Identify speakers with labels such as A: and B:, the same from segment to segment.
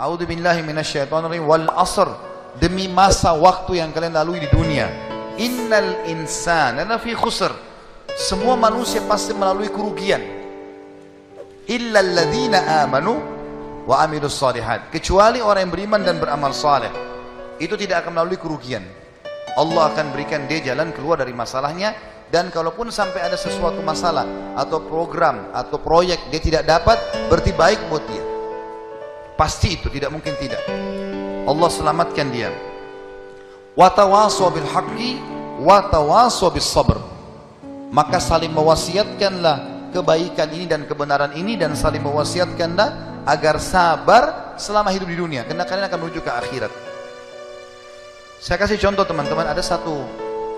A: A'udzubillahi minasyaitonirrajim. Wal asr, demi masa waktu yang kalian lalui di dunia. Innal insana lafi khusr, semua manusia pasti melalui kerugian. Illa alladzina amanu wa amilus shalihat, kecuali orang yang beriman dan beramal saleh, itu tidak akan melalui kerugian. Allah akan berikan dia jalan keluar dari masalahnya. Dan kalaupun sampai ada sesuatu masalah atau program atau proyek dia tidak dapat, berarti baik buat dia. Pasti itu, tidak mungkin tidak. Allah selamatkan dia. Wa tawasaw bil haqqi wa tawasaw bis sabr, maka saling mewasiatkanlah kebaikan ini dan kebenaran ini, dan saling mewasiatkanlah agar sabar selama hidup di dunia, karena kalian akan menuju ke akhirat. Saya kasih contoh teman-teman, ada satu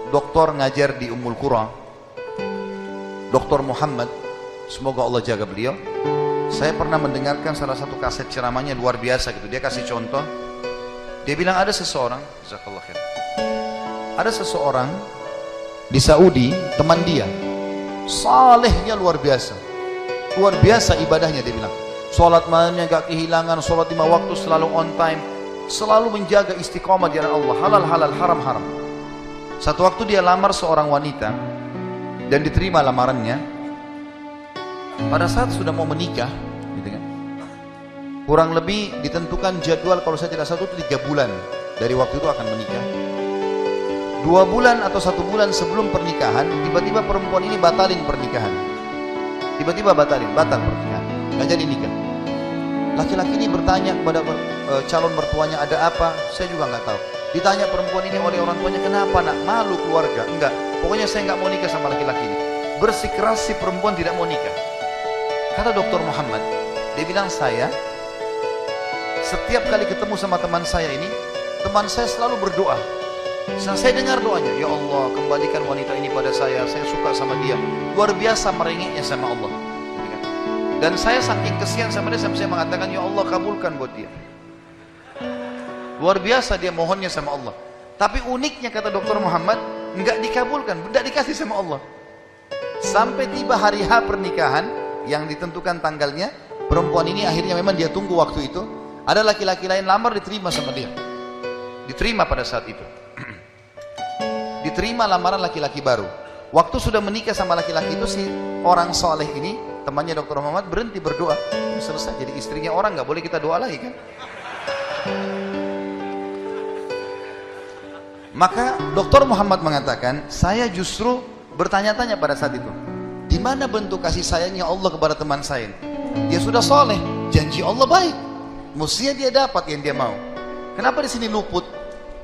A: doktor ngajar di Ummul Qura, Dr. Muhammad, semoga Allah jaga beliau. Saya pernah mendengarkan salah satu kaset ceramahnya, luar biasa gitu. Dia kasih contoh, dia bilang ada seseorang, jazakallah khair, ada seseorang di Saudi, teman dia, salehnya luar biasa ibadahnya. Dia bilang sholat malamnya gak kehilangan, sholat 5 waktu selalu on time, selalu menjaga istiqomah di jalan Allah, halal halal, haram haram. Satu waktu dia lamar seorang wanita dan diterima lamarannya. Pada saat sudah mau menikah, gitu kan, kurang lebih ditentukan jadwal, kalau saya tidak salah itu 3 bulan dari waktu itu akan menikah. 2 bulan atau 1 bulan sebelum pernikahan, tiba-tiba perempuan ini batalin pernikahan. Tiba-tiba batal pernikahan, nggak jadi nikah. Laki-laki ini bertanya kepada calon mertuanya, ada apa? Saya juga nggak tahu. Ditanya perempuan ini oleh orang tuanya, kenapa nak? Malu keluarga? Enggak, pokoknya saya nggak mau nikah sama laki-laki ini. Bersikeras si perempuan tidak mau nikah. Kata Dr. Muhammad, dia bilang, saya setiap kali ketemu sama teman saya ini, teman saya selalu berdoa. Saya dengar doanya, ya Allah kembalikan wanita ini pada saya suka sama dia. Luar biasa merengeknya sama Allah. Dan saya saking kesian sama dia, sampai saya mengatakan, ya Allah kabulkan buat dia. Luar biasa dia mohonnya sama Allah. Tapi uniknya kata Dr. Muhammad, enggak dikabulkan, enggak dikasih sama Allah. Sampai tiba hari H pernikahan yang ditentukan tanggalnya, perempuan ini akhirnya memang dia tunggu waktu itu. Ada laki-laki lain lamar, diterima sama dia. Diterima pada saat itu. Diterima lamaran laki-laki baru. Waktu sudah menikah sama laki-laki itu, si orang soleh ini, temannya Dr. Muhammad, berhenti berdoa. Selesai, jadi istrinya orang, nggak boleh kita doa lagi kan. Maka Dr. Muhammad mengatakan, saya justru bertanya-tanya pada saat itu, di mana bentuk kasih sayangnya Allah kepada teman saya? Dia sudah soleh, janji Allah baik, mestinya dia dapat yang dia mau. Kenapa di sini luput?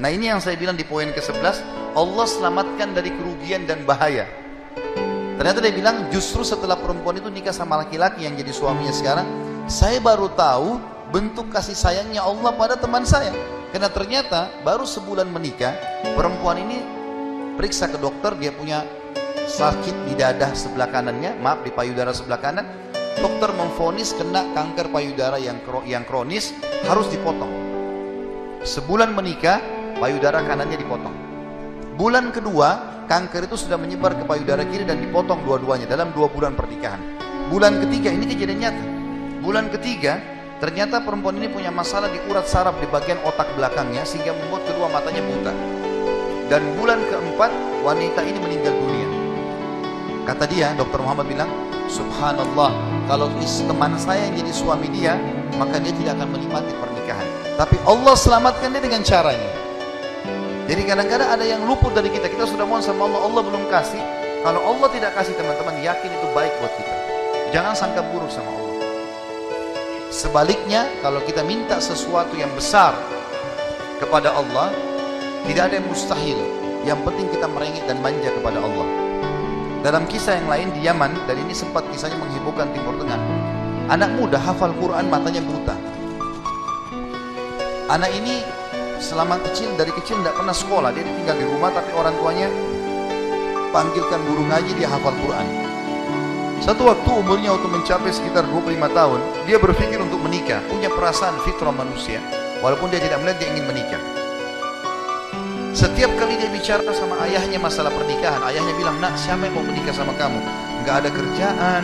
A: Nah ini yang saya bilang di poin ke-11, Allah selamatkan dari kerugian dan bahaya. Ternyata dia bilang, justru setelah perempuan itu nikah sama laki-laki yang jadi suaminya sekarang, saya baru tahu bentuk kasih sayangnya Allah pada teman saya. Karena ternyata baru sebulan menikah, perempuan ini periksa ke dokter, dia punya sakit di dada sebelah kanannya, maaf di payudara sebelah kanan. Dokter memvonis kena kanker payudara yang kronis, harus dipotong. Sebulan menikah, payudara kanannya dipotong. Bulan kedua, kanker itu sudah menyebar ke payudara kiri dan dipotong dua-duanya dalam 2 bulan pernikahan. Bulan ketiga, ini kejadian nyata. Bulan ketiga, ternyata perempuan ini punya masalah di urat saraf di bagian otak belakangnya, sehingga membuat kedua matanya buta. Dan bulan keempat, wanita ini meninggal dunia. Kata dia, Dr. Muhammad bilang, subhanallah, kalau teman saya yang jadi suami dia, maka dia tidak akan menikmati pernikahan. Tapi Allah selamatkan dia dengan caranya. Jadi kadang-kadang ada yang luput dari kita. Kita sudah mohon sama Allah, Allah belum kasih. Kalau Allah tidak kasih, teman-teman yakin itu baik buat kita. Jangan sangka buruk sama Allah. Sebaliknya, kalau kita minta sesuatu yang besar kepada Allah, tidak ada yang mustahil. Yang penting kita merengek dan manja kepada Allah. Dalam kisah yang lain di Yaman, dan ini sempat kisahnya menghebohkan Timur Tengah, anak muda hafal Quran, matanya buta. Anak ini dari kecil tidak pernah sekolah, dia tinggal di rumah, tapi orang tuanya panggilkan guru ngaji, dia hafal Quran. Satu waktu umurnya waktu mencapai sekitar 25 tahun, dia berpikir untuk menikah, punya perasaan fitrah manusia, walaupun dia tidak melihat dia ingin menikah. Setiap kali dia bicara sama ayahnya masalah pernikahan, ayahnya bilang, nak siapa yang mau menikah sama kamu? Nggak ada kerjaan,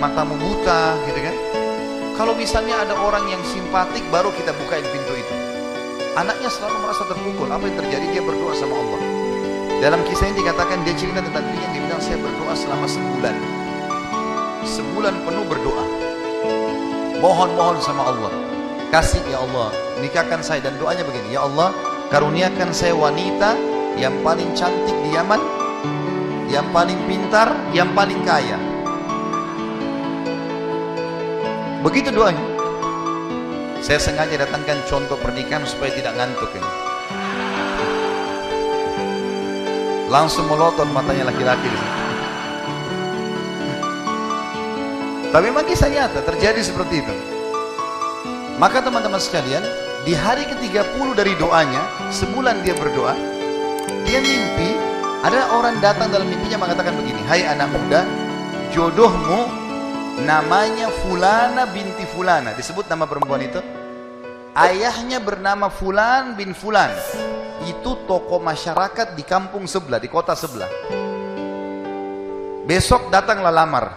A: matamu buta, gitu kan? Kalau misalnya ada orang yang simpatik, baru kita bukain pintu itu. Anaknya selalu merasa terpukul. Apa yang terjadi? Dia berdoa sama Allah. Dalam kisah ini dikatakan, dia cerita tentang dirinya, dia bilang, saya berdoa selama sebulan. Sebulan penuh berdoa. Mohon-mohon sama Allah. Kasih ya Allah, nikahkan saya. Dan doanya begini, ya Allah, karuniakan saya wanita yang paling cantik di Yaman, yang paling pintar, yang paling kaya. Begitu doanya. Saya sengaja datangkan contoh pernikahan supaya tidak ngantuk ini. Langsung melotot matanya laki-laki di sini. Tapi memang kisah nyata terjadi seperti itu. Maka teman-teman sekalian, di hari ke-30 dari doanya, sebulan dia berdoa, dia mimpi, ada orang datang dalam mimpinya mengatakan begini, hai anak muda, jodohmu namanya Fulana binti Fulana. Disebut nama perempuan itu. Ayahnya bernama Fulan bin Fulan. Itu tokoh masyarakat di kampung sebelah, di kota sebelah. Besok datanglah lamar.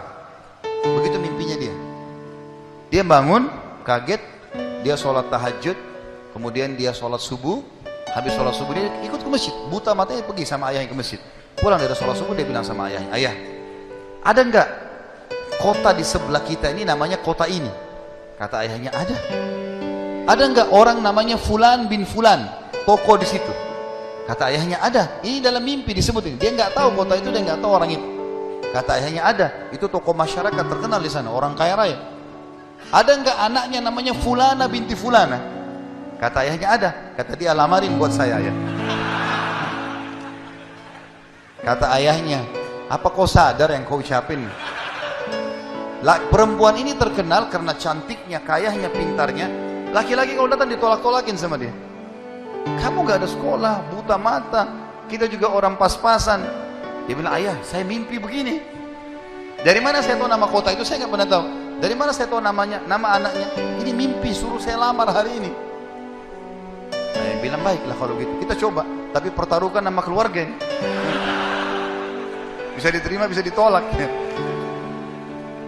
A: Begitu mimpinya dia. Dia bangun, kaget, dia sholat tahajud, kemudian dia sholat subuh. Habis sholat subuh dia ikut ke masjid. Buta matanya pergi sama ayahnya ke masjid. Pulang dari sholat subuh dia bilang sama ayahnya, ayah, ada enggak kota di sebelah kita ini namanya kota ini? Kata ayahnya, ada. Ada enggak orang namanya Fulan bin Fulan, tokoh di situ? Kata ayahnya, ada. Ini dalam mimpi disebut ini. Dia enggak tahu kota itu, dia enggak tahu orang itu. Kata ayahnya, ada. Itu tokoh masyarakat terkenal di sana, orang kaya raya. Ada enggak anaknya namanya Fulana binti Fulana? Kata ayahnya, ada. Kata dia, lamarin buat saya ya. Kata ayahnya, apa kau sadar yang kau ucapin? Perempuan ini terkenal karena cantiknya, kayahnya, pintarnya. Laki-laki kalau datang ditolak-tolakin sama dia. Kamu gak ada sekolah, buta mata, kita juga orang pas-pasan. Dia bilang, ayah, saya mimpi begini. Dari mana saya tahu nama kota itu? Saya gak pernah tahu. Dari mana saya tahu namanya, nama anaknya? Ini mimpi, suruh saya lamar hari ini. Saya bilang, baiklah kalau gitu, kita coba. Tapi pertaruhkan nama keluarga ini. Bisa diterima, bisa ditolak.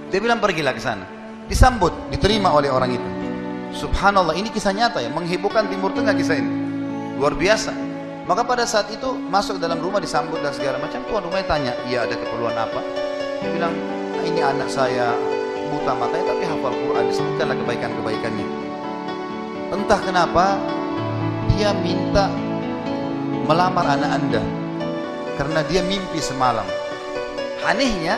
A: Dia bilang, pergilah ke sana. Disambut, diterima oleh orang itu. Subhanallah, ini kisah nyata ya, menghebohkan Timur Tengah kisah ini. Luar biasa. Maka pada saat itu masuk dalam rumah, disambut dan segala macam. Tuan rumahnya tanya, iya ada keperluan apa? Dia bilang, nah, ini anak saya buta matanya tapi hafal Quran, disebutkanlah kebaikan-kebaikannya. Entah kenapa dia minta melamar anak anda karena dia mimpi semalam. Anehnya,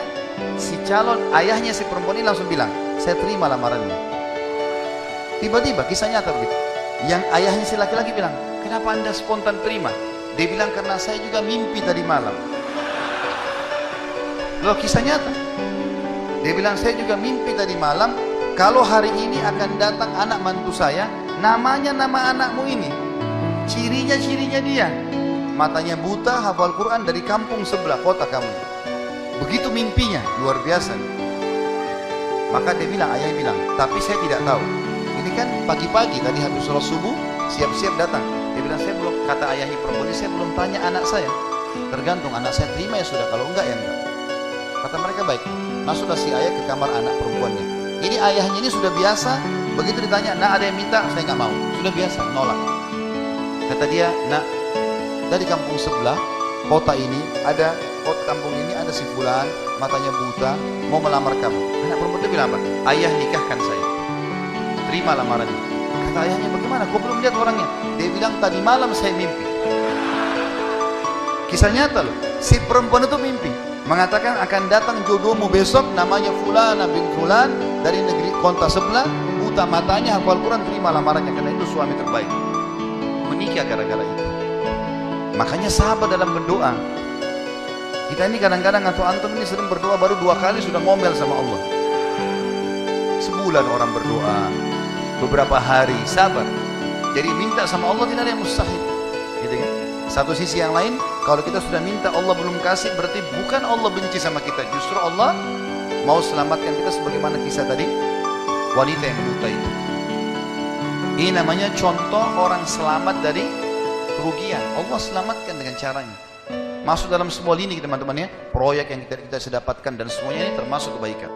A: si calon ayahnya si perempuan ini langsung bilang, saya terima lamarannya. Tiba-tiba kisah nyata begitu. Yang ayahnya si laki-laki bilang, kenapa anda spontan terima? Dia bilang, karena saya juga mimpi tadi malam. Loh, kisah nyata. Dia bilang, saya juga mimpi tadi malam, kalau hari ini akan datang anak mantu saya, namanya nama anakmu ini. Cirinya dia. Matanya buta, hafal Quran, dari kampung sebelah kota kamu. Begitu mimpinya, luar biasa. Maka dia bilang, ayah bilang, tapi saya tidak tahu. Ini kan pagi-pagi tadi habis sholat subuh, siap-siap datang. Dia bilang, saya belum, kata ayahnya perempuan ini, saya belum tanya anak saya. Tergantung, anak saya terima ya sudah, kalau enggak ya enggak. Kata mereka, baik. Masuklah si ayah ke kamar anak perempuannya. Ini ayahnya ini sudah biasa, begitu ditanya, nak ada yang minta, saya nggak mau. Sudah biasa, nolak. Kata dia, nak, dari kampung sebelah, kota ini ada, kota kampung ini ada si Fulan, matanya buta, mau melamar kamu. Anak perempuan itu bilang apa? Ayah, nikahkan saya. Terima lamarannya. Kata ayahnya, bagaimana? Kau belum lihat orangnya? Dia bilang, tadi malam saya mimpi. Kisah nyata loh. Si perempuan itu mimpi, mengatakan akan datang jodohmu besok, namanya Fulana bin Fulan, dari negeri kota sebelah, buta matanya, hafal Quran, terima lamarannya, karena itu suami terbaik. Menikah gara-gara itu. Makanya sahabat dalam berdoa. Kita ini kadang-kadang atau antum ini sering berdoa baru 2 kali sudah ngomel sama Allah. Sebulan orang berdoa, beberapa hari, sabar. Jadi minta sama Allah tidak ada yang mustahil, gitu kan? Satu sisi yang lain, kalau kita sudah minta Allah belum kasih, berarti bukan Allah benci sama kita, justru Allah mau selamatkan kita, sebagaimana kisah tadi wanita yang buta itu. Ini namanya contoh orang selamat dari kerugian. Allah selamatkan dengan caranya. Masuk dalam semua lini teman-teman ya, proyek yang kita dapatkan dan semuanya ini termasuk kebaikan.